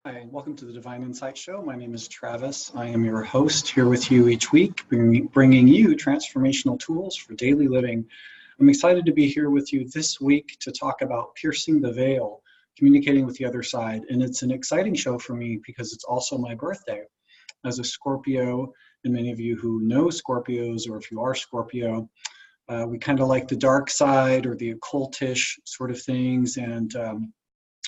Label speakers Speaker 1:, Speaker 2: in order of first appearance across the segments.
Speaker 1: Hi, and welcome to the Divine Insight Show. My name is Travis. I am your host here with you each week, bringing you transformational tools for daily living. I'm excited to be here with you this week to talk about piercing the veil, communicating with the other side. And it's an exciting show for me because it's also my birthday. As a Scorpio, and many of you who know Scorpios, or if you are Scorpio, we kind of like the dark side or the occultish sort of things.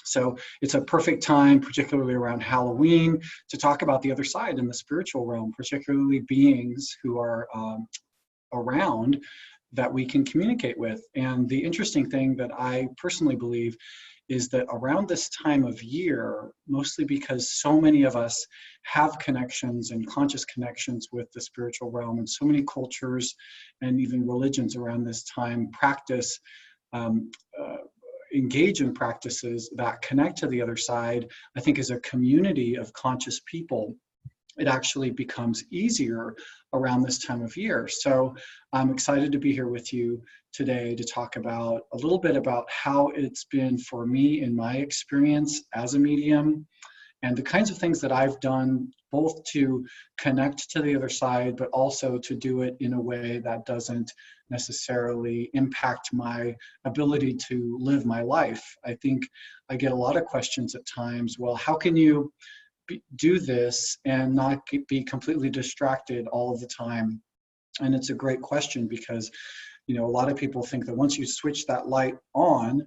Speaker 1: So it's a perfect time, particularly around Halloween, to talk about the other side in the spiritual realm, particularly beings who are around that we can communicate with. And the interesting thing that I personally believe is that around this time of year, mostly because so many of us have connections and conscious connections with the spiritual realm, and so many cultures and even religions around this time practice engage in practices that connect to the other side. I think as a community of conscious people, it actually becomes easier around this time of year. So I'm excited to be here with you today to talk about a little bit about how it's been for me in my experience as a medium, and the kinds of things that I've done both to connect to the other side, but also to do it in a way that doesn't necessarily impact my ability to live my life. I think I get a lot of questions at times, well, how can you do this and not be completely distracted all of the time? And it's a great question because, a lot of people think that once you switch that light on,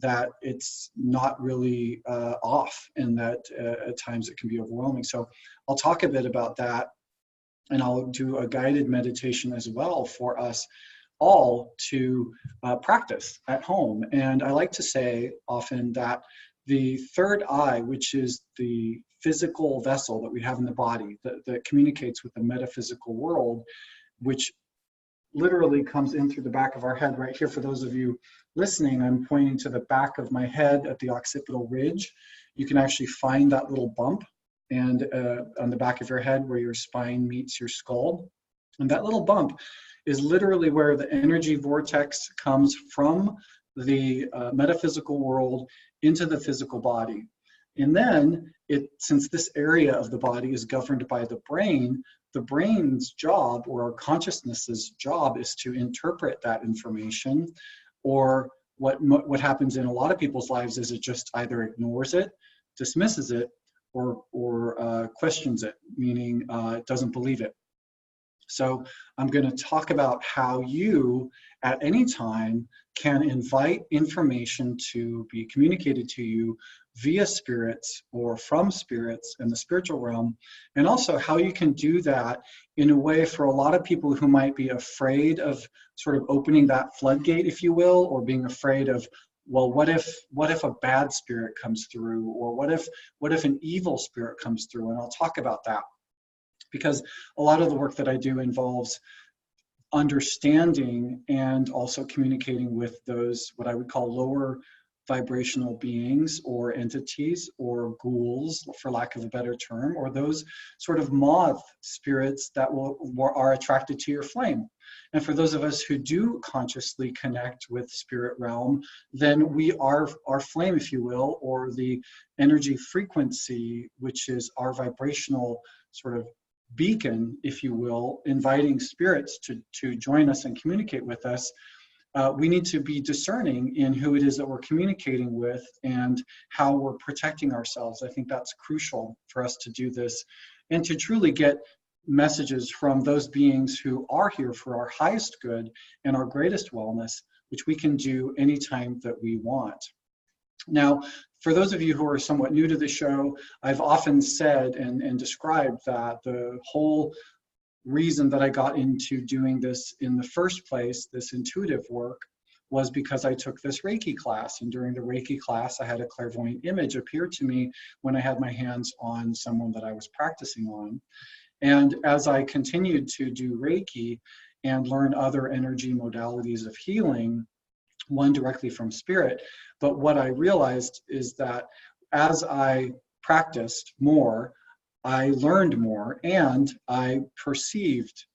Speaker 1: that it's not really off, and that at times it can be overwhelming. So I'll talk a bit about that, and I'll do a guided meditation as well for us all to practice at home. And I like to say often that the third eye, which is the physical vessel that we have in the body that communicates with the metaphysical world, which literally comes in through the back of our head right here. For those of you listening, I'm pointing to the back of my head at the occipital ridge. You can actually find that little bump and on the back of your head where your spine meets your skull. And that little bump is literally where the energy vortex comes from the metaphysical world into the physical body. And then, since this area of the body is governed by the brain's job, or our consciousness's job, is to interpret that information. Or what happens in a lot of people's lives is it just either ignores it, dismisses it, or questions it, meaning it doesn't believe it. So I'm going to talk about how you, at any time, can invite information to be communicated to you via spirits or from spirits in the spiritual realm, and also how you can do that in a way for a lot of people who might be afraid of sort of opening that floodgate, if you will, or being afraid of, well, what if a bad spirit comes through, or what if an evil spirit comes through? And I'll talk about that, because a lot of the work that I do involves understanding and also communicating with those, what I would call lower vibrational beings or entities or ghouls, for lack of a better term, or those sort of moth spirits that are attracted to your flame. And for those of us who do consciously connect with spirit realm, then we are our flame, if you will, or the energy frequency, which is our vibrational sort of beacon, if you will, inviting spirits to join us and communicate with us. We need to be discerning in who it is that we're communicating with and how we're protecting ourselves. I think that's crucial for us to do this and to truly get messages from those beings who are here for our highest good and our greatest wellness, which we can do anytime that we want. Now, for those of you who are somewhat new to the show, I've often said and described that the whole reason that I got into doing this in the first place, this intuitive work, was because I took this Reiki class. And during the Reiki class, I had a clairvoyant image appear to me when I had my hands on someone that I was practicing on. And as I continued to do Reiki and learn other energy modalities of healing, one directly from spirit, but what I realized is that as I practiced more, I learned more, and I perceived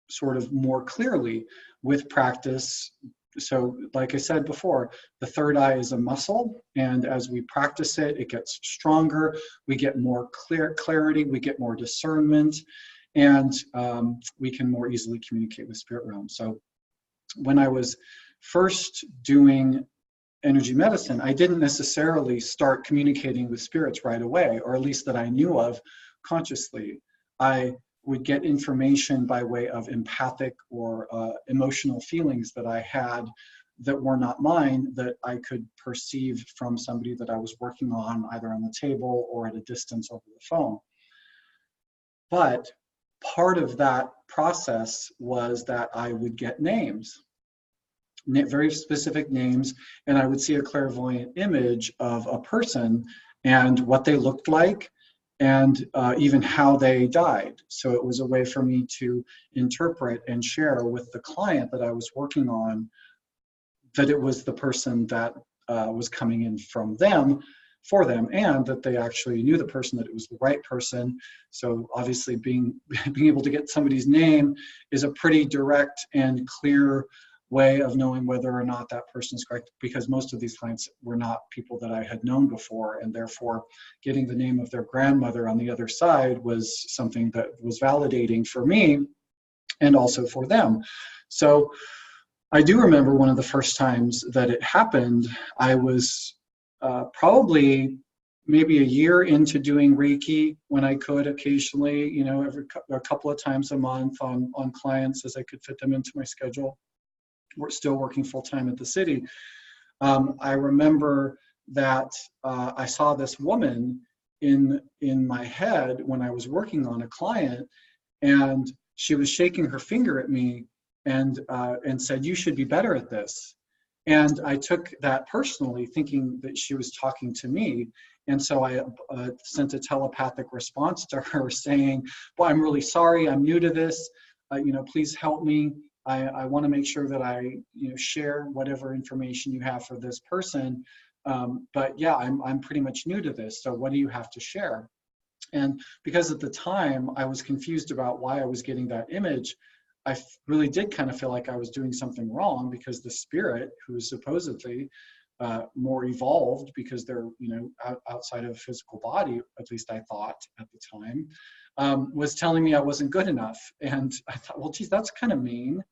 Speaker 1: sort of more clearly with practice so like I said before, the third eye is a muscle, and as we practice it, it gets stronger. We get more clarity, we get more discernment, and we can more easily communicate with spirit realm. So when I was first doing energy medicine, I didn't necessarily start communicating with spirits right away, or at least that I knew of consciously. I would get information by way of empathic or emotional feelings that I had that were not mine, that I could perceive from somebody that I was working on, either on the table or at a distance over the phone. But part of that process was that I would get names, very specific names, and I would see a clairvoyant image of a person and what they looked like, and even how they died. So it was a way for me to interpret and share with the client that I was working on that it was the person that was coming in from them, for them, and that they actually knew the person, that it was the right person. So obviously being able to get somebody's name is a pretty direct and clear way of knowing whether or not that person is correct, because most of these clients were not people that I had known before, and therefore getting the name of their grandmother on the other side was something that was validating for me and also for them. So I do remember one of the first times that it happened. I was probably maybe a year into doing Reiki, when I could occasionally, you know, a couple of times a month on clients as I could fit them into my schedule. We're still working full time at the city. I remember that I saw this woman in my head when I was working on a client, and she was shaking her finger at me and said, "You should be better at this." And I took that personally, thinking that she was talking to me. And so I sent a telepathic response to her saying, "Well, I'm really sorry, I'm new to this. You know, please help me. I want to make sure that I, you know, share whatever information you have for this person. But yeah, I'm pretty much new to this. So what do you have to share?" And because at the time I was confused about why I was getting that image, I really did kind of feel like I was doing something wrong, because the spirit, who is supposedly more evolved, because they're, you know, outside of physical body, at least I thought at the time, was telling me I wasn't good enough. And I thought, well, geez, that's kind of mean.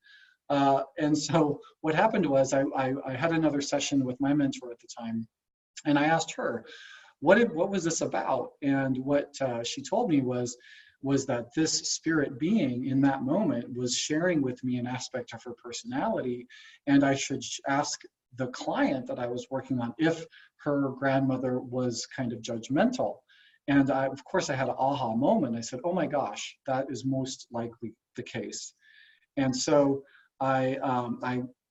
Speaker 1: And so what happened was I had another session with my mentor at the time, and I asked her, what was this about? And what she told me was that this spirit being in that moment was sharing with me an aspect of her personality, and I should ask the client that I was working on if her grandmother was kind of judgmental. And of course I had an aha moment. I said, "Oh my gosh, that is most likely the case." And so I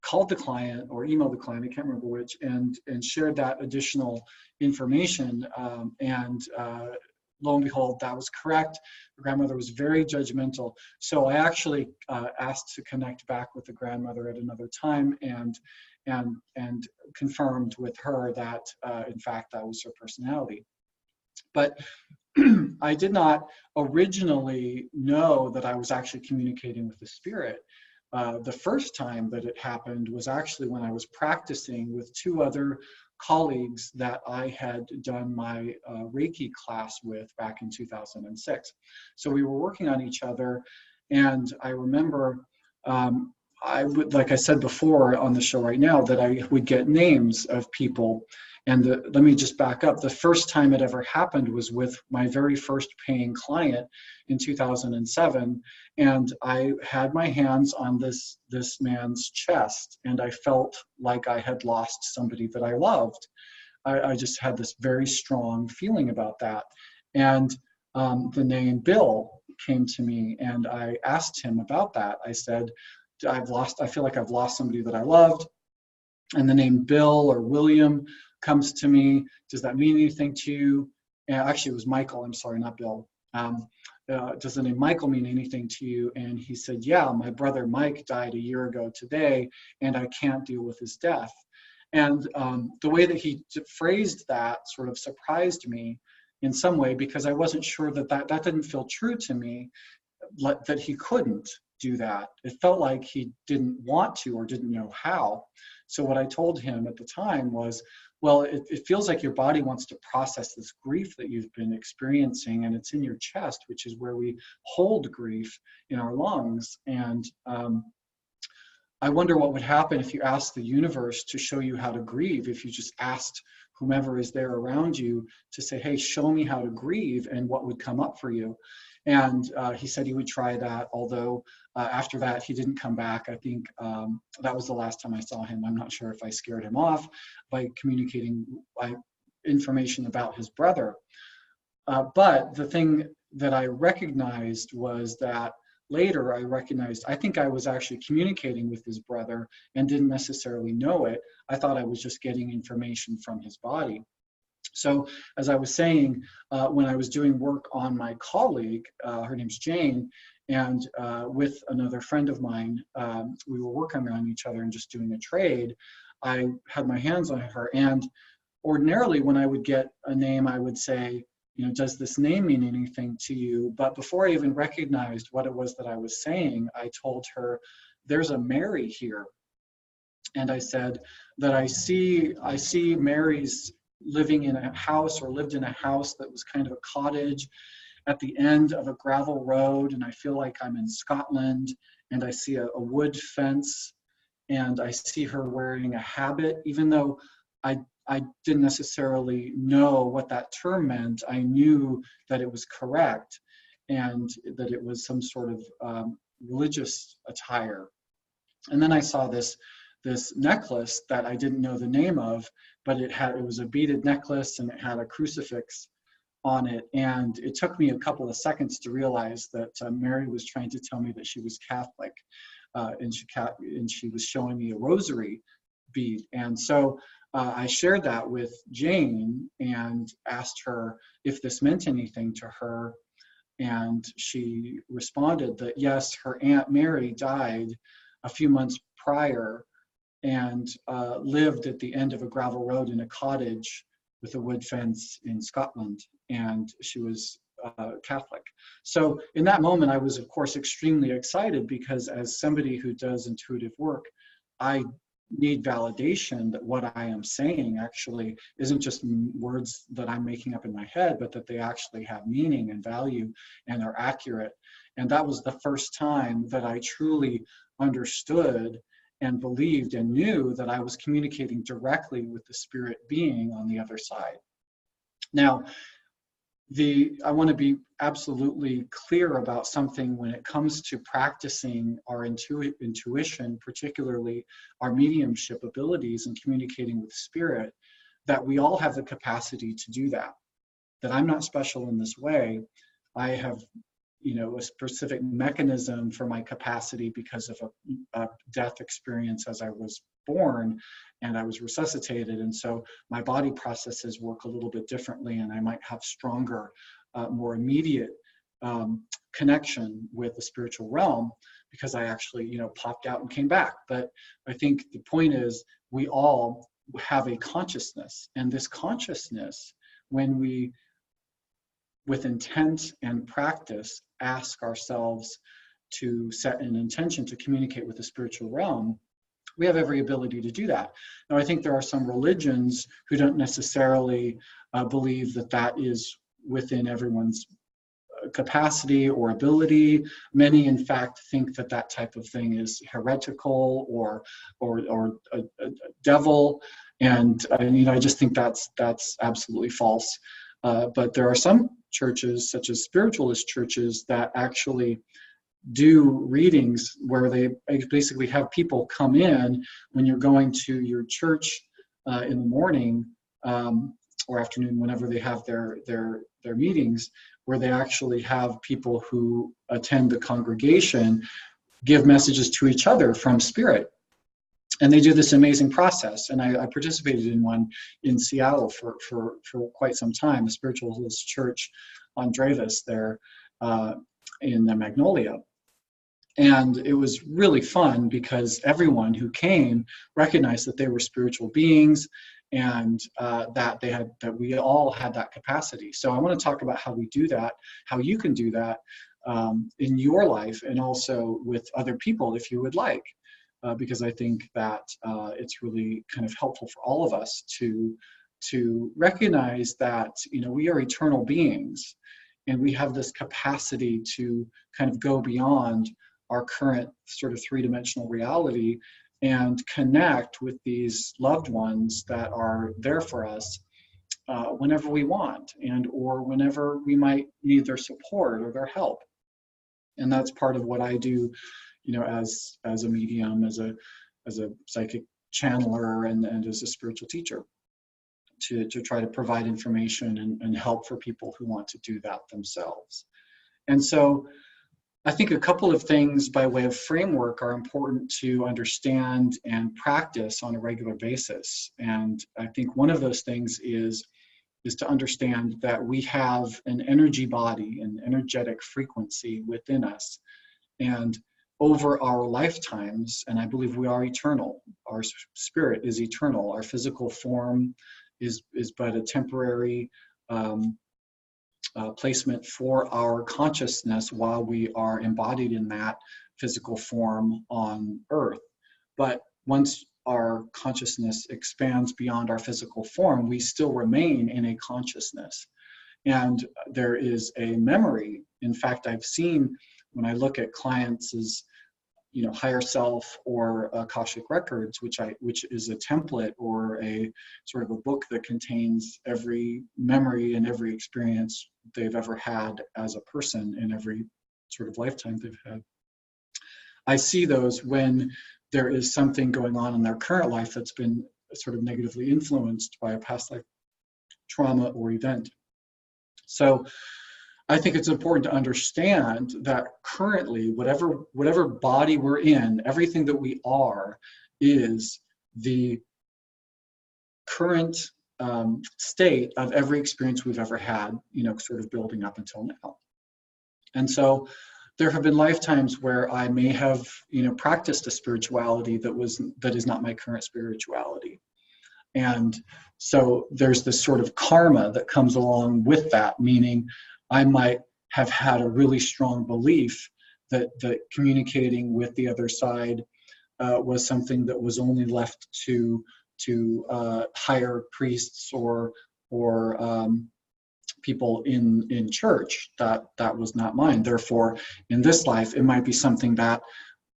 Speaker 1: called the client or emailed the client, I can't remember which, and shared that additional information. Lo and behold, that was correct. The grandmother was very judgmental. So I actually asked to connect back with the grandmother at another time, and confirmed with her that in fact that was her personality. But I did not originally know that I was actually communicating with the spirit. The first time that it happened was actually when I was practicing with two other colleagues that I had done my Reiki class with back in 2006. So we were working on each other, and I remember I would, like I said before on the show right now, that I would get names of people. And let me just back up. The first time it ever happened was with my very first paying client in 2007. And I had my hands on this man's chest, and I felt like I had lost somebody that I loved. I just had this very strong feeling about that. And the name Bill came to me, and I asked him about that. I said, I feel like I've lost somebody that I loved. And the name Bill or William comes to me. Does that mean anything to you? And actually, it was Michael. I'm sorry, not Bill. Does the name Michael mean anything to you? And he said, yeah, my brother Mike died a year ago today, and I can't deal with his death. And the way that he phrased that sort of surprised me in some way, because I wasn't sure that didn't feel true to me, that he couldn't. do that. It felt like he didn't want to or didn't know how. So what I told him at the time was, well, it feels like your body wants to process this grief that you've been experiencing, and it's in your chest, which is where we hold grief in our lungs. And I wonder what would happen if you asked the universe to show you how to grieve, if you just asked whomever is there around you to say, hey, show me how to grieve, and what would come up for you. And he said he would try that, although after that, he didn't come back. I think that was the last time I saw him. I'm not sure if I scared him off by communicating information about his brother. But the thing that I recognized was that later I recognized, I think I was actually communicating with his brother and didn't necessarily know it. I thought I was just getting information from his body. So as I was saying, when I was doing work on my colleague, her name's Jane, and with another friend of mine, we were working on each other and just doing a trade. I had my hands on her, and ordinarily when I would get a name, I would say, you know, does this name mean anything to you? But before I even recognized what it was that I was saying, I told her, there's a Mary here. And I said that I see Mary's living in a house, or lived in a house that was kind of a cottage at the end of a gravel road, and I feel like I'm in Scotland, and I see a wood fence, and I see her wearing a habit. Even though I didn't necessarily know what that term meant, I knew that it was correct, and that it was some sort of religious attire. And then I saw this necklace that I didn't know the name of, but it was a beaded necklace, and it had a crucifix on it. And it took me a couple of seconds to realize that Mary was trying to tell me that she was Catholic, and she was showing me a rosary bead. And so I shared that with Jane and asked her if this meant anything to her. And she responded that yes, her Aunt Mary died a few months prior, and lived at the end of a gravel road in a cottage with a wood fence in Scotland, and she was Catholic. So in that moment, I was, of course, extremely excited, because as somebody who does intuitive work, I need validation that what I am saying actually isn't just words that I'm making up in my head, but that they actually have meaning and value and are accurate. And that was the first time that I truly understood and believed and knew that I was communicating directly with the spirit being on the other side. Now, I want to be absolutely clear about something when it comes to practicing our intuition, particularly our mediumship abilities and communicating with spirit, that we all have the capacity to do that. That I'm not special in this way. I have, you know, a specific mechanism for my capacity because of a death experience as I was born, and I was resuscitated. And so my body processes work a little bit differently, and I might have stronger, more immediate connection with the spiritual realm, because I actually, you know, popped out and came back. But I think the point is, we all have a consciousness, and this consciousness, when we, with intent and practice, ask ourselves to set an intention to communicate with the spiritual realm, we have every ability to do that. Now, I think there are some religions who don't necessarily believe that that is within everyone's capacity or ability. Many, in fact, think that that type of thing is heretical or a devil, and you know, I just think that's absolutely false. But there are some churches, such as spiritualist churches, that actually do readings where they basically have people come in when you're going to your church in the morning or afternoon, whenever they have their meetings, where they actually have people who attend the congregation give messages to each other from spirit. And they do this amazing process. And I participated in one in Seattle for quite some time, the Spiritualist Church on Dravis there in Magnolia. And it was really fun, because everyone who came recognized that they were spiritual beings, and that we all had that capacity. So I want to talk about how we do that, how you can do that, in your life and also with other people if you would like, because I think that it's really kind of helpful for all of us to recognize that, you know, we are eternal beings and we have this capacity to kind of go beyond our current sort of three-dimensional reality and connect with these loved ones that are there for us whenever we want, and or whenever we might need their support or their help. And that's part of what I do, you know, as a medium, as a psychic channeler, and as a spiritual teacher, to try to provide information and help for people who want to do that themselves. And so I think a couple of things by way of framework are important to understand and practice on a regular basis. And I think one of those things is to understand that we have an energy body, an energetic frequency within us. And over our lifetimes, and I believe we are eternal, our spirit is eternal, our physical form is but a temporary placement for our consciousness while we are embodied in that physical form on Earth. But once our consciousness expands beyond our physical form, we still remain in a consciousness. And there is a memory. In fact, I've seen, when I look at clients' you know, higher self or Akashic records, which is a template or a sort of a book that contains every memory and every experience they've ever had as a person in every sort of lifetime they've had. I see those when there is something going on in their current life that's been sort of negatively influenced by a past life trauma or event. So I think it's important to understand that currently, whatever body we're in, everything that we are is the current state of every experience we've ever had, you know, sort of building up until now. And so there have been lifetimes where I may have, you know, practiced a spirituality that is not my current spirituality. And so there's this sort of karma that comes along with that, meaning I might have had a really strong belief that communicating with the other side was something that was only left to higher priests or people in church. That was not mine. Therefore, in this life, it might be something that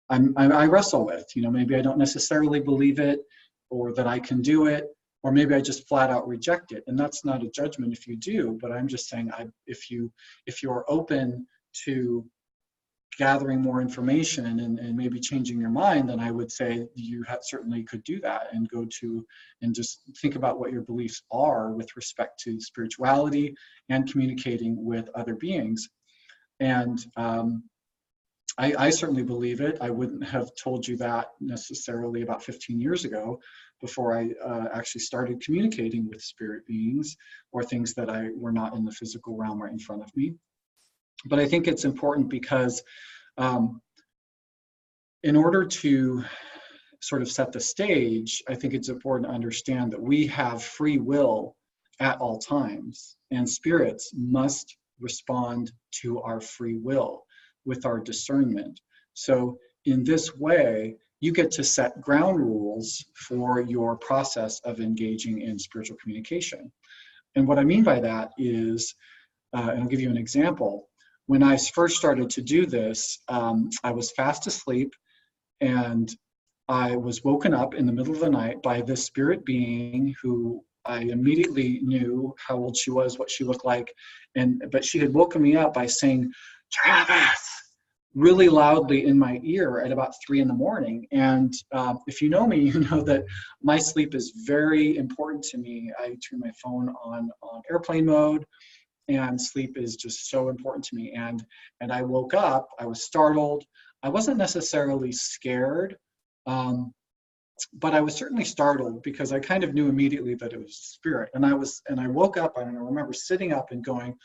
Speaker 1: I wrestle with. You know, maybe I don't necessarily believe it, or that I can do it, or maybe I just flat out reject it. And that's not a judgment if you do, but I'm just saying, if you're open to gathering more information and maybe changing your mind, then I would say you certainly could do that and go to and just think about what your beliefs are with respect to spirituality and communicating with other beings. And I certainly believe it. I wouldn't have told you that necessarily about 15 years ago, before I actually started communicating with spirit beings or things that were not in the physical realm right in front of me. But I think it's important because in order to sort of set the stage, I think it's important to understand that we have free will at all times, and spirits must respond to our free will with our discernment. So in this way, you get to set ground rules for your process of engaging in spiritual communication. And what I mean by that is, and I'll give you an example. When I first started to do this, I was fast asleep, and I was woken up in the middle of the night by this spirit being who I immediately knew how old she was, what she looked like, but she had woken me up by saying, "Travis," really loudly in my ear at about 3 a.m. And if you know me, you know that my sleep is very important to me. I turn my phone on airplane mode, and sleep is just so important to me. And I woke up, I was startled. I wasn't necessarily scared, but I was certainly startled because I kind of knew immediately that it was a spirit. And I woke up, and I remember sitting up and going,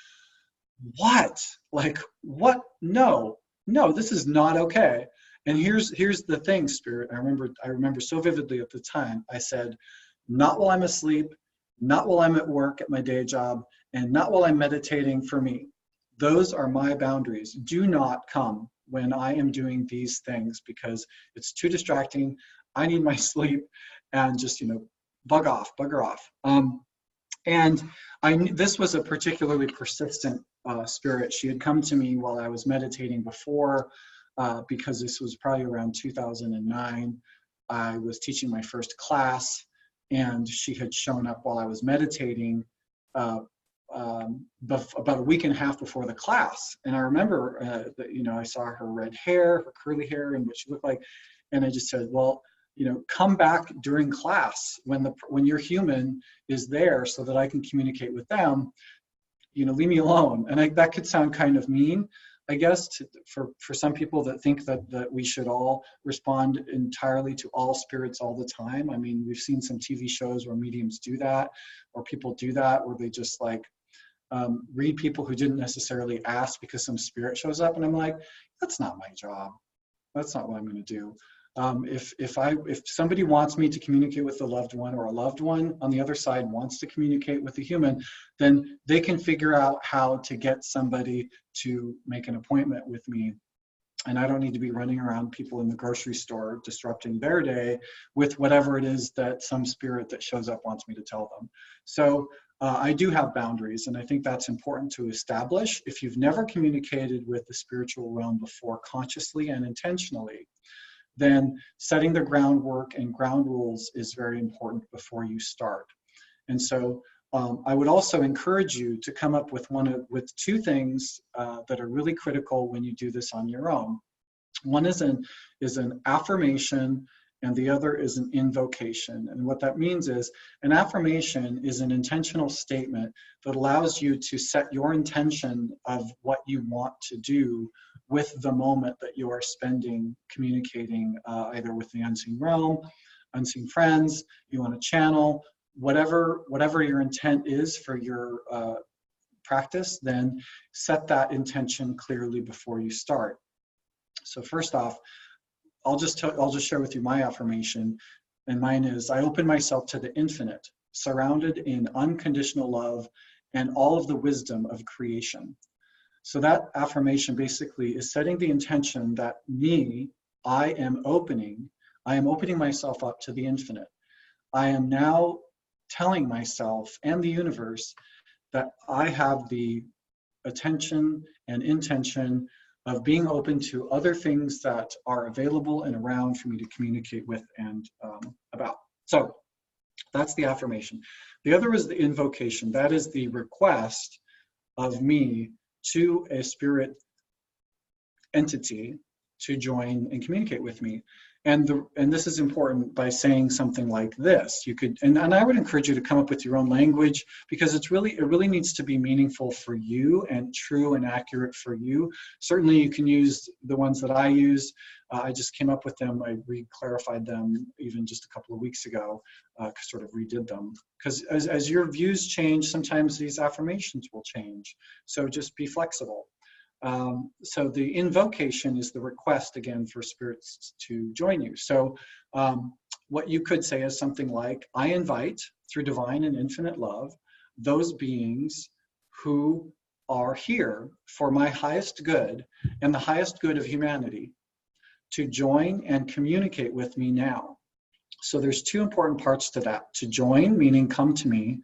Speaker 1: "What? Like, what? No, this is not okay." And here's the thing, spirit. I remember so vividly at the time. I said, "Not while I'm asleep, not while I'm at work at my day job, and not while I'm meditating for me. Those are my boundaries. Do not come when I am doing these things because it's too distracting. I need my sleep, and just, bugger off. And this was a particularly persistent spirit. She had come to me while I was meditating before, because this was probably around 2009. I was teaching my first class, and she had shown up while I was meditating about a week and a half before the class. And I remember that, I saw her red hair, her curly hair, and what she looked like. And I just said, well, come back during class when your human is there so that I can communicate with them. Leave me alone. And that could sound kind of mean, I guess, for some people that think that we should all respond entirely to all spirits all the time. I mean, we've seen some TV shows where mediums do that, or people do that, where they just read people who didn't necessarily ask because some spirit shows up. And I'm like, that's not my job. That's not what I'm going to do. If somebody wants me to communicate with a loved one, or a loved one on the other side wants to communicate with a human, then they can figure out how to get somebody to make an appointment with me. And I don't need to be running around people in the grocery store disrupting their day with whatever it is that some spirit that shows up wants me to tell them. So I do have boundaries, and I think that's important to establish. If you've never communicated with the spiritual realm before, consciously and intentionally, then setting the groundwork and ground rules is very important before you start. And so I would also encourage you to come up with two things that are really critical when you do this on your own. One is an affirmation, and the other is an invocation. And what that means is, an affirmation is an intentional statement that allows you to set your intention of what you want to do with the moment that you are spending communicating either with the unseen realm, unseen friends, you want to channel, whatever your intent is for your practice, then set that intention clearly before you start. So first off, I'll just share with you my affirmation, and mine is, I open myself to the infinite, surrounded in unconditional love and all of the wisdom of creation. So that affirmation basically is setting the intention that I am opening myself up to the infinite. I am now telling myself and the universe that I have the attention and intention of being open to other things that are available and around for me to communicate with and about. So that's the affirmation. The other is the invocation. That is the request of me to a spirit entity to join and communicate with me. And this is important by saying something like this. You could, and I would encourage you to come up with your own language, because it really needs to be meaningful for you and true and accurate for you. Certainly you can use the ones that I use. I just came up with them. I re-clarified them even just a couple of weeks ago, sort of redid them. Because as your views change, sometimes these affirmations will change. So just be flexible. So the invocation is the request, again, for spirits to join you. So what you could say is something like, I invite, through divine and infinite love, those beings who are here for my highest good and the highest good of humanity to join and communicate with me now. So there's two important parts to that. To join, meaning come to me,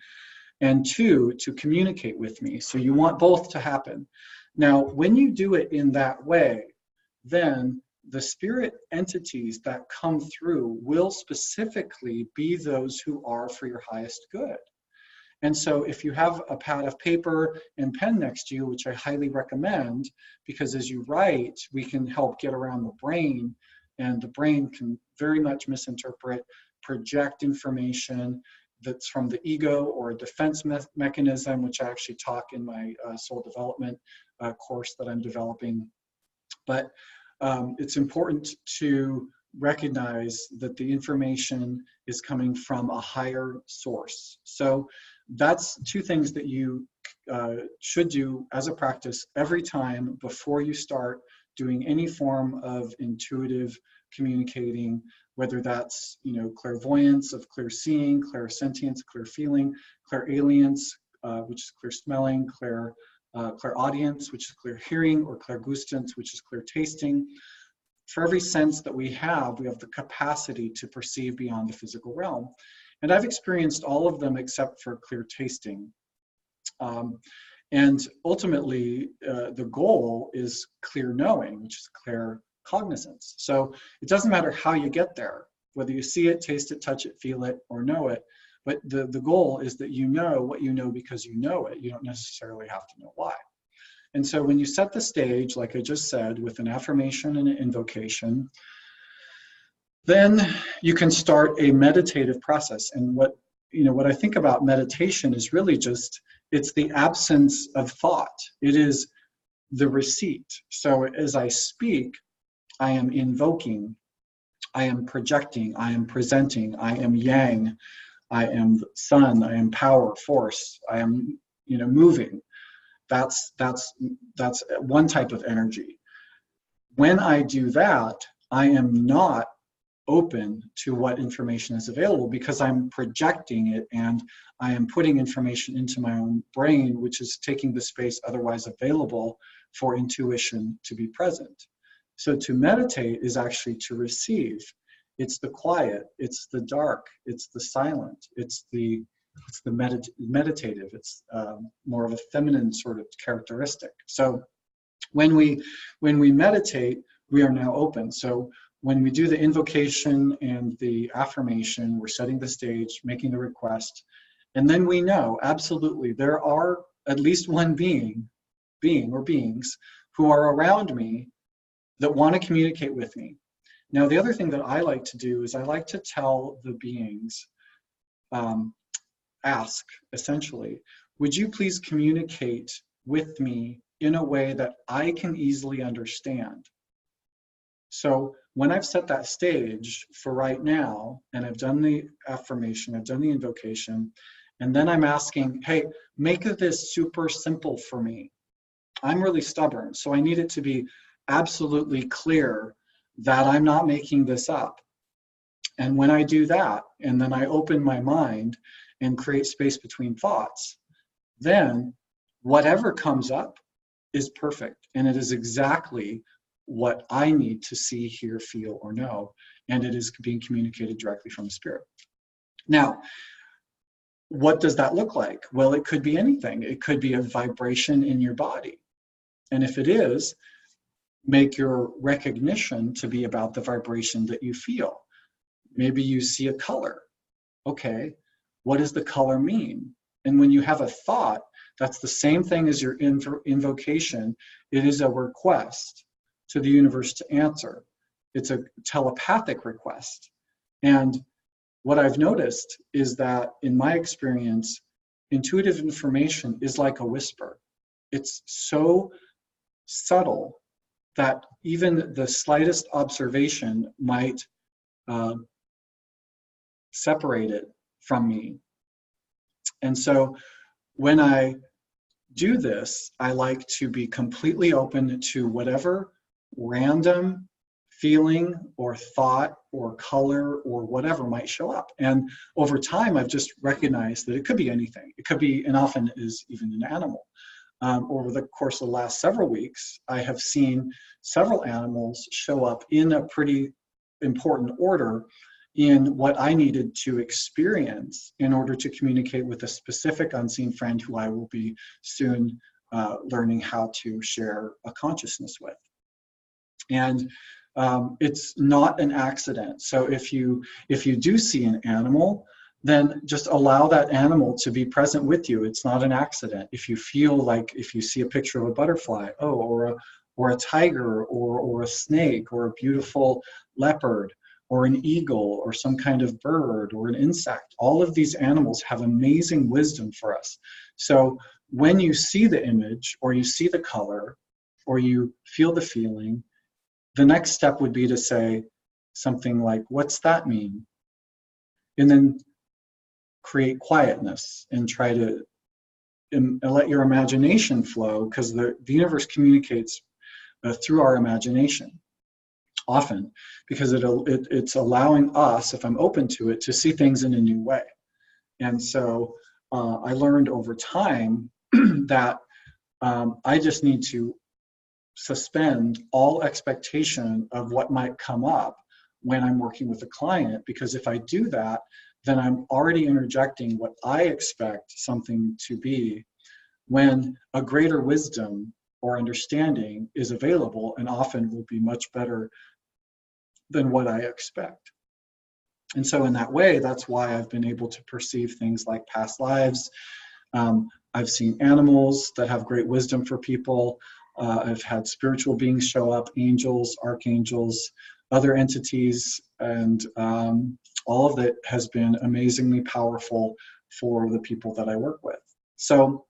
Speaker 1: and two, to communicate with me. So you want both to happen. Now, when you do it in that way, then the spirit entities that come through will specifically be those who are for your highest good. And so if you have a pad of paper and pen next to you, which I highly recommend, because as you write, we can help get around the brain, and the brain can very much misinterpret, project information that's from the ego or a defense mechanism, which I actually talk in my soul development course that I'm developing. But it's important to recognize that the information is coming from a higher source. So that's two things that you should do as a practice every time before you start doing any form of intuitive communicating, whether that's, clairvoyance of clear seeing, clairsentience, clear feeling, clairalience, which is clear smelling, clear clairaudience, which is clear hearing, or clairgustance, which is clear tasting. For every sense that we have the capacity to perceive beyond the physical realm. And I've experienced all of them except for clear tasting. And ultimately, the goal is clear knowing, which is clear cognizance. So it doesn't matter how you get there, whether you see it, taste it, touch it, feel it, or know it. But the goal is that you know what you know because you know it. You don't necessarily have to know why. And so when you set the stage, like I just said, with an affirmation and an invocation, then you can start a meditative process. And what I think about meditation is really just, it's the absence of thought. It is the receipt. So as I speak, I am invoking, I am projecting, I am presenting, I am yang, I am sun, I am power, force, I am, moving. That's one type of energy. When I do that, I am not open to what information is available because I'm projecting it and I am putting information into my own brain, which is taking the space otherwise available for intuition to be present. So to meditate is actually to receive. It's the quiet, it's the dark, it's the silent, it's the meditative. It's more of a feminine sort of characteristic. So when we meditate, we are now open. So when we do the invocation and the affirmation, we're setting the stage, making the request, and then we know absolutely there are at least one being or beings who are around me that want to communicate with me. Now, the other thing that I like to do is I like to tell the beings, ask, essentially, would you please communicate with me in a way that I can easily understand? So when I've set that stage for right now, and I've done the affirmation, I've done the invocation, and then I'm asking, hey, make this super simple for me. I'm really stubborn, so I need it to be absolutely clear that I'm not making this up. And when I do that, and then I open my mind and create space between thoughts, then whatever comes up is perfect. And it is exactly what I need to see, hear, feel, or know. And it is being communicated directly from the spirit. Now, what does that look like? Well, it could be anything. It could be a vibration in your body. And if it is, make your recognition to be about the vibration that you feel. Maybe you see a color. Okay, what does the color mean? And when you have a thought, that's the same thing as your invocation. It is a request to the universe to answer. It's a telepathic request. And what I've noticed is that in my experience, intuitive information is like a whisper. It's so subtle that even the slightest observation might separate it from me. And so when I do this, I like to be completely open to whatever random feeling or thought or color or whatever might show up. And over time, I've just recognized that it could be anything. It could be, and often is even an animal. Over the course of the last several weeks, I have seen several animals show up in a pretty important order in what I needed to experience in order to communicate with a specific unseen friend who I will be soon learning how to share a consciousness with. And it's not an accident. So if you do see an animal, then just allow that animal to be present with you. It's not an accident. If you feel like, if you see a picture of a butterfly, or a tiger, or a snake, or a beautiful leopard, or an eagle, or some kind of bird, or an insect, all of these animals have amazing wisdom for us. So when you see the image, or you see the color, or you feel the feeling, the next step would be to say something like, what's that mean? And then create quietness and try to let your imagination flow, because the universe communicates through our imagination often, because it's allowing us, if I'm open to it, to see things in a new way. And so I learned over time that I just need to suspend all expectation of what might come up when I'm working with a client, because if I do that, then I'm already interjecting what I expect something to be, when a greater wisdom or understanding is available and often will be much better than what I expect. And so in that way, that's why I've been able to perceive things like past lives. I've seen animals that have great wisdom for people. I've had spiritual beings show up, angels, archangels, other entities, and all of it has been amazingly powerful for the people that I work with. So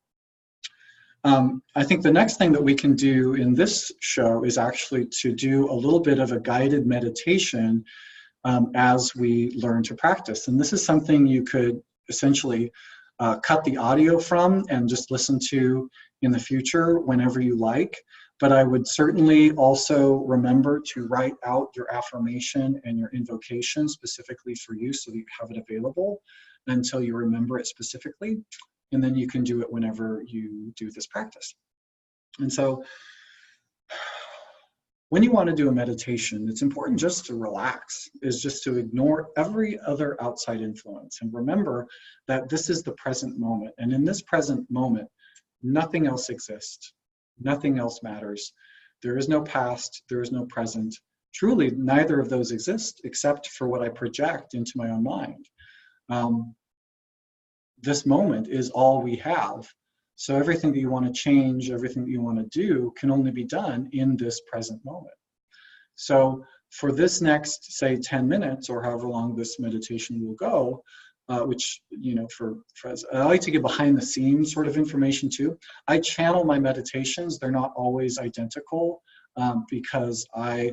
Speaker 1: I think the next thing that we can do in this show is actually to do a little bit of a guided meditation as we learn to practice. And this is something you could essentially cut the audio from and just listen to in the future whenever you like. But I would certainly also remember to write out your affirmation and your invocation specifically for you, so that you have it available until you remember it specifically. And then you can do it whenever you do this practice. And so when you want to do a meditation, it's important just to relax, is just to ignore every other outside influence. And remember that this is the present moment. And in this present moment, nothing else exists. Nothing else matters. There is no past, there is no present. Truly, neither of those exist except for what I project into my own mind. This moment is all we have. So everything that you want to change, everything that you want to do can only be done in this present moment. So for this next, say, 10 minutes or however long this meditation will go, which, you know, I like to give behind the scenes sort of information too. I channel my meditations. They're not always identical because I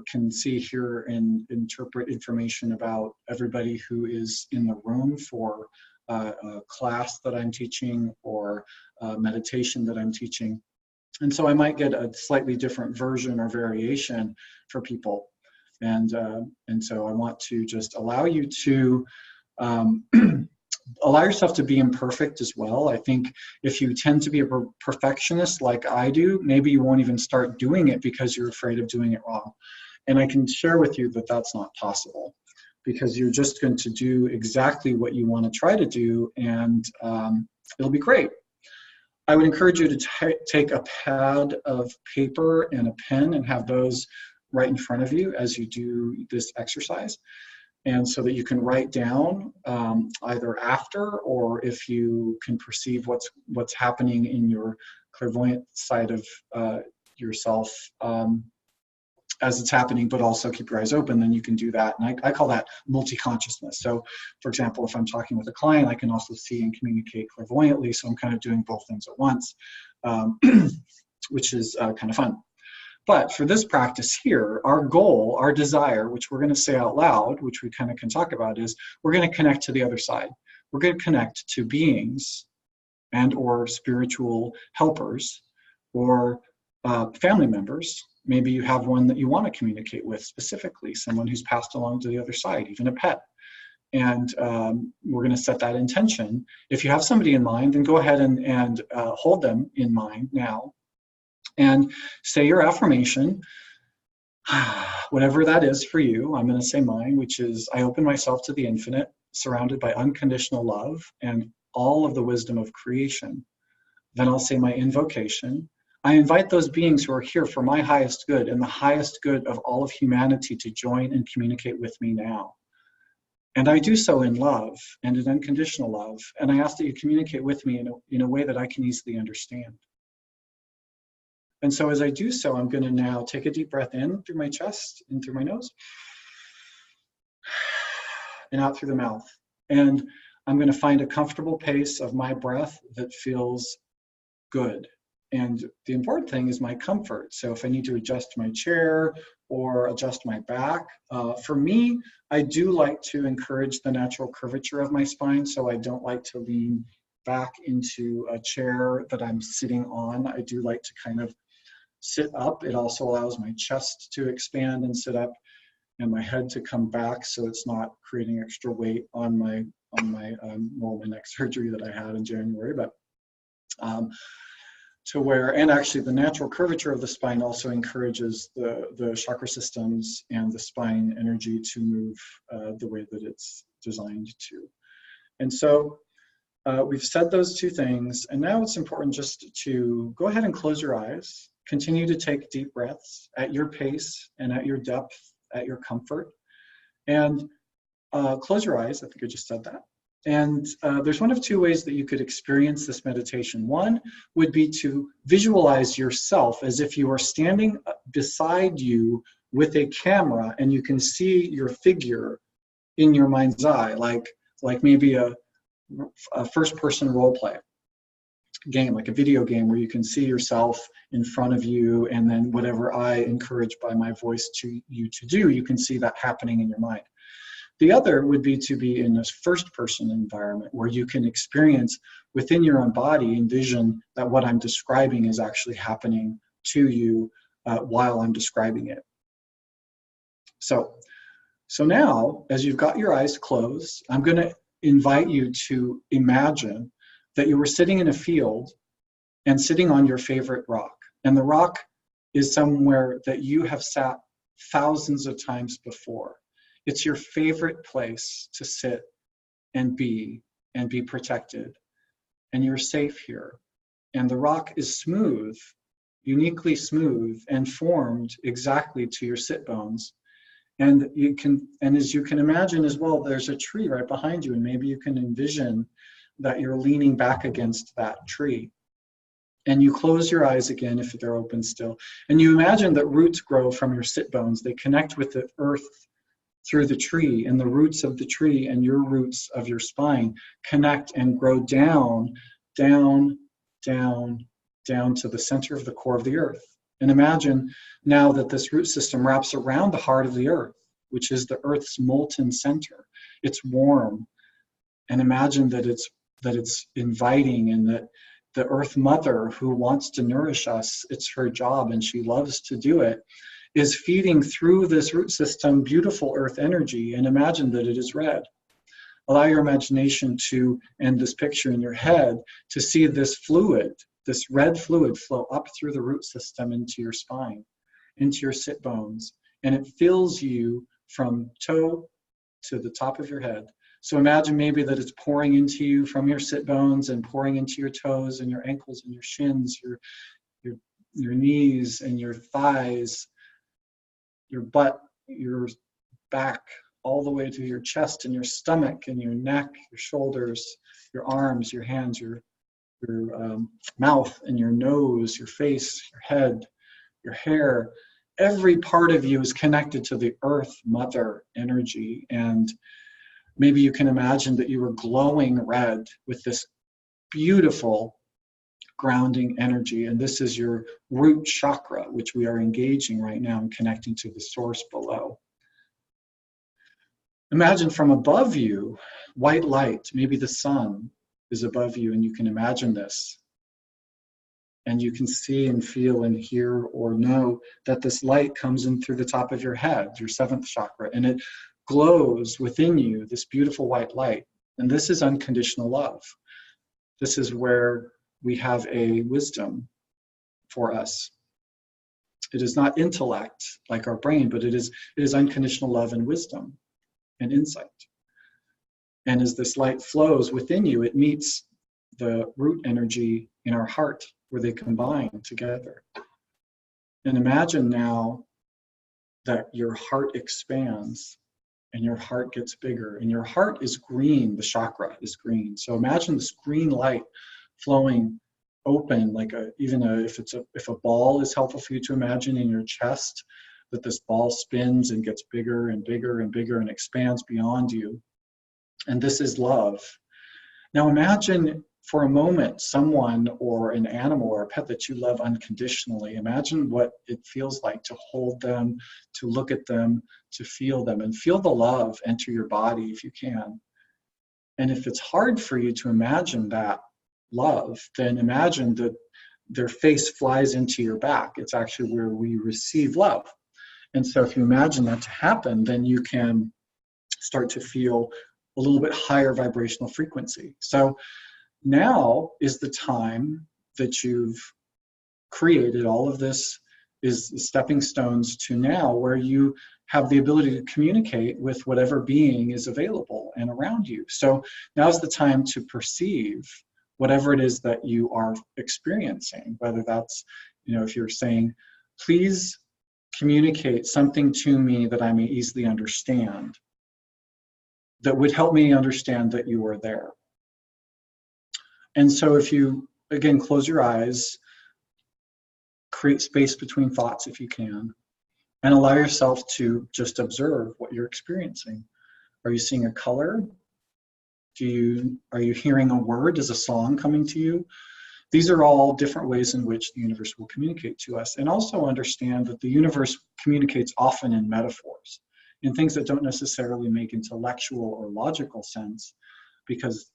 Speaker 1: can see, hear, and interpret information about everybody who is in the room for a class that I'm teaching or meditation that I'm teaching. And so I might get a slightly different version or variation for people. And so I want to just allow you to allow yourself to be imperfect as well. I think if you tend to be a perfectionist like I do, maybe you won't even start doing it because you're afraid of doing it wrong. And I can share with you that that's not possible, because you're just going to do exactly what you want to try to do, and it'll be great. I would encourage you to take a pad of paper and a pen and have those right in front of you as you do this exercise, and so that you can write down either after, or if you can perceive what's happening in your clairvoyant side of yourself as it's happening, but also keep your eyes open, then you can do that. And I call that multi-consciousness. So for example, if I'm talking with a client, I can also see and communicate clairvoyantly. So I'm kind of doing both things at once, which is kind of fun. But for this practice here, our goal, our desire, which we're going to say out loud, which we kind of can talk about, is we're going to connect to the other side. We're going to connect to beings and or spiritual helpers or family members. Maybe you have one that you want to communicate with specifically, someone who's passed along to the other side, even a pet. And we're going to set that intention. If you have somebody in mind, then go ahead and hold them in mind now. And say your affirmation, whatever that is for you. I'm going to say mine, which is, I open myself to the infinite, surrounded by unconditional love and all of the wisdom of creation. Then I'll say my invocation. I invite those beings who are here for my highest good and the highest good of all of humanity to join and communicate with me now. And I do so in love and in unconditional love. And I ask that you communicate with me in a way that I can easily understand. And so as I do so, I'm going to now take a deep breath in through my chest, in through my nose, and out through the mouth. And I'm going to find a comfortable pace of my breath that feels good. And the important thing is my comfort. So if I need to adjust my chair or adjust my back, for me, I do like to encourage the natural curvature of my spine. So I don't like to lean back into a chair that I'm sitting on. I do like to kind of sit up. It also allows my chest to expand and sit up, and my head to come back, so it's not creating extra weight on my neck surgery that I had in January. But to where, and actually the natural curvature of the spine also encourages the chakra systems and the spine energy to move the way that it's designed to. And so we've said those two things, and now it's important just to go ahead and close your eyes. Continue to take deep breaths at your pace and at your depth, at your comfort. And close your eyes. I think I just said that. And there's one of two ways that you could experience this meditation. One would be to visualize yourself as if you are standing beside you with a camera and you can see your figure in your mind's eye, like maybe a first-person role play game, like a video game where you can see yourself in front of you, and then whatever I encourage by my voice to you to do, you can see that happening in your mind. The other would be to be in this first-person environment where you can experience within your own body, envision that what I'm describing is actually happening to you while I'm describing it. So now, as you've got your eyes closed, I'm going to invite you to imagine that you were sitting in a field and sitting on your favorite rock. And the rock is somewhere that you have sat thousands of times before. It's your favorite place to sit and be protected. And you're safe here. And the rock is smooth, uniquely smooth, and formed exactly to your sit bones. And as you can imagine as well, there's a tree right behind you, and maybe you can envision that you're leaning back against that tree. And you close your eyes again if they're open still. And you imagine that roots grow from your sit bones. They connect with the earth through the tree, and the roots of the tree and your roots of your spine connect and grow down, down, down, down to the center of the core of the earth. And imagine now that this root system wraps around the heart of the earth, which is the earth's molten center. It's warm. And imagine that it's inviting, and that the earth mother who wants to nourish us, it's her job and she loves to do it, is feeding through this root system beautiful earth energy. And imagine that it is red. Allow your imagination to, and this picture in your head, to see this fluid, this red fluid flow up through the root system into your spine, into your sit bones, and it fills you from toe to the top of your head. So imagine maybe that it's pouring into you from your sit bones and pouring into your toes and your ankles and your shins, your knees and your thighs, your butt, your back, all the way to your chest and your stomach and your neck, your shoulders, your arms, your hands, your mouth and your nose, your face, your head, your hair. Every part of you is connected to the earth mother energy. And maybe you can imagine that you were glowing red with this beautiful grounding energy. And this is your root chakra, which we are engaging right now and connecting to the source below. Imagine from above you, white light, maybe the sun is above you, and you can imagine this. And you can see and feel and hear or know that this light comes in through the top of your head, your seventh chakra, and it glows within you, this beautiful white light. And this is unconditional love. This is where we have a wisdom for us. It is not intellect like our brain, but it is unconditional love and wisdom and insight. And as this light flows within you, it meets the root energy in our heart, where they combine together. And imagine now that your heart expands and your heart gets bigger, and your heart is green, the chakra is green. So imagine this green light flowing open, like if a ball is helpful for you to imagine in your chest, that this ball spins and gets bigger and bigger and bigger and expands beyond you. And this is love. Now imagine for a moment someone or an animal or a pet that you love unconditionally. Imagine what it feels like to hold them, to look at them, to feel them, and feel the love enter your body if you can. And if it's hard for you to imagine that love, then imagine that their face flies into your back. It's actually where we receive love. And so if you imagine that to happen, then you can start to feel a little bit higher vibrational frequency. So now is the time that you've created, all of this is stepping stones to now where you have the ability to communicate with whatever being is available and around you. So now's the time to perceive whatever it is that you are experiencing, whether that's, if you're saying, please communicate something to me that I may easily understand, that would help me understand that you are there. And so if you, again, close your eyes, create space between thoughts if you can, and allow yourself to just observe what you're experiencing. Are you seeing a color? Are you hearing a word? Is a song coming to you? These are all different ways in which the universe will communicate to us. And also understand that the universe communicates often in metaphors, in things that don't necessarily make intellectual or logical sense, because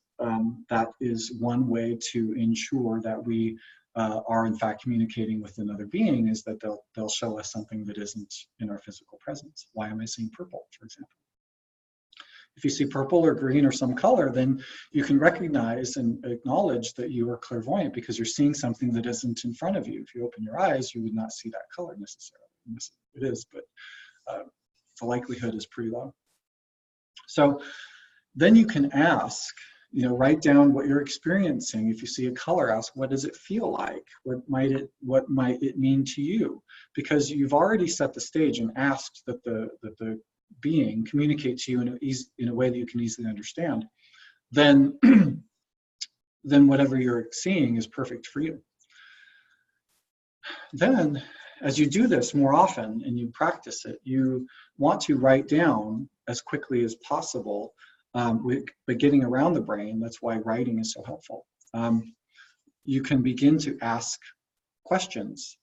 Speaker 1: that is one way to ensure that we are in fact communicating with another being, is that they'll show us something that isn't in our physical presence. Why am I seeing purple, for example? If you see purple or green or some color, then you can recognize and acknowledge that you are clairvoyant because you're seeing something that isn't in front of you. If you open your eyes, you would not see that color necessarily. It is, but the likelihood is pretty low. So then you can ask, write down what you're experiencing. If you see a color, ask, what does it feel like? What might it mean to you? Because you've already set the stage and asked that the being communicate to you in a way that you can easily understand. Then whatever you're seeing is perfect for you. Then, as you do this more often and you practice it, you want to write down as quickly as possible. But getting around the brain, that's why writing is so helpful. You can begin to ask questions.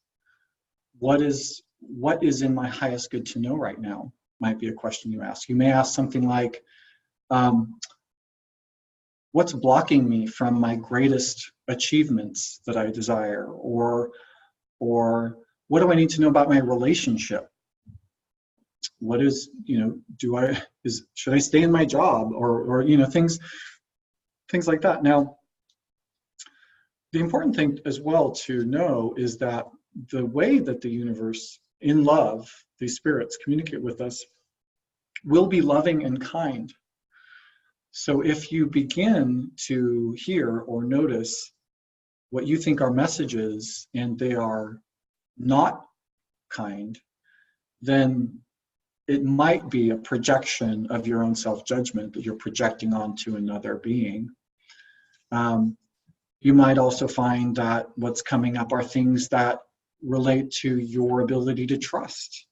Speaker 1: What is in my highest good to know right now? Might be a question you ask. You may ask something like, what's blocking me from my greatest achievements that I desire? Or what do I need to know about my relationship? What is, should I stay in my job? Or things like that. Now, the important thing as well to know is that the way that the universe, in love, these spirits communicate with us, will be loving and kind. So if you begin to hear or notice what you think are messages and they are not kind, then it might be a projection of your own self-judgment that you're projecting onto another being. You might also find that what's coming up are things that relate to your ability to trust.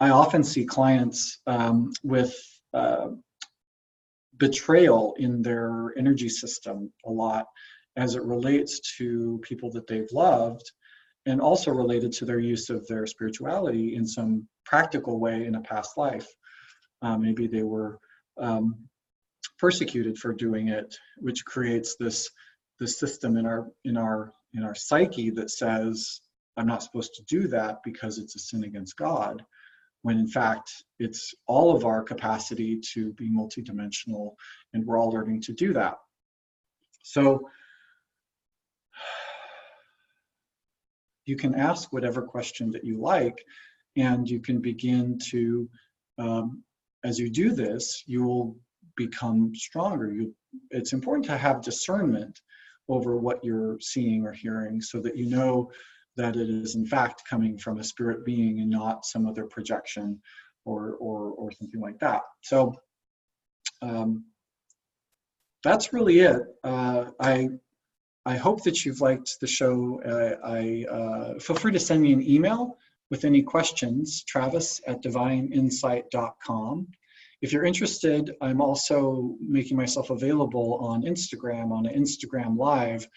Speaker 1: I often see clients with betrayal in their energy system a lot as it relates to people that they've loved, and also related to their use of their spirituality in some practical way in a past life. Maybe they were persecuted for doing it, which creates this system in our psyche that says, I'm not supposed to do that because it's a sin against God, when in fact it's all of our capacity to be multidimensional, and we're all learning to do that. So you can ask whatever question that you like, and you can begin to, as you do this, you will become stronger. It's important to have discernment over what you're seeing or hearing, so that you know that it is in fact coming from a spirit being and not some other projection or something like that. So that's really it. I hope that you've liked the show. Feel free to send me an email with any questions, travis@divineinsight.com. If you're interested, I'm also making myself available on Instagram, on an Instagram Live,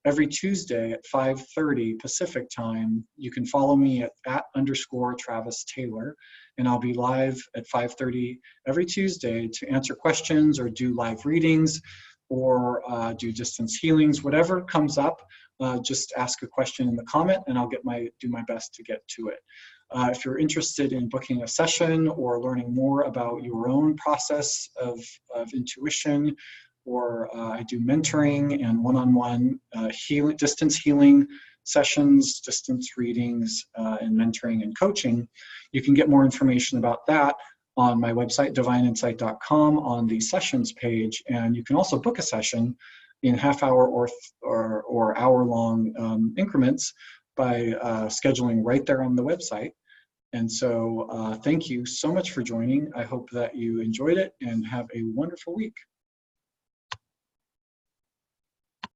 Speaker 1: every Tuesday at 5:30 Pacific time. You can follow me at @_Travis Taylor, and I'll be live at 5:30 every Tuesday to answer questions or do live readings or do distance healings. Whatever comes up, just ask a question in the comment and I'll do my best to get to it. If you're interested in booking a session or learning more about your own process of intuition, or I do mentoring and one-on-one distance healing sessions, distance readings, and mentoring and coaching. You can get more information about that on my website, divineinsight.com, on the sessions page. And you can also book a session in half-hour or hour-long increments by scheduling right there on the website. And so thank you so much for joining. I hope that you enjoyed it and have a wonderful week.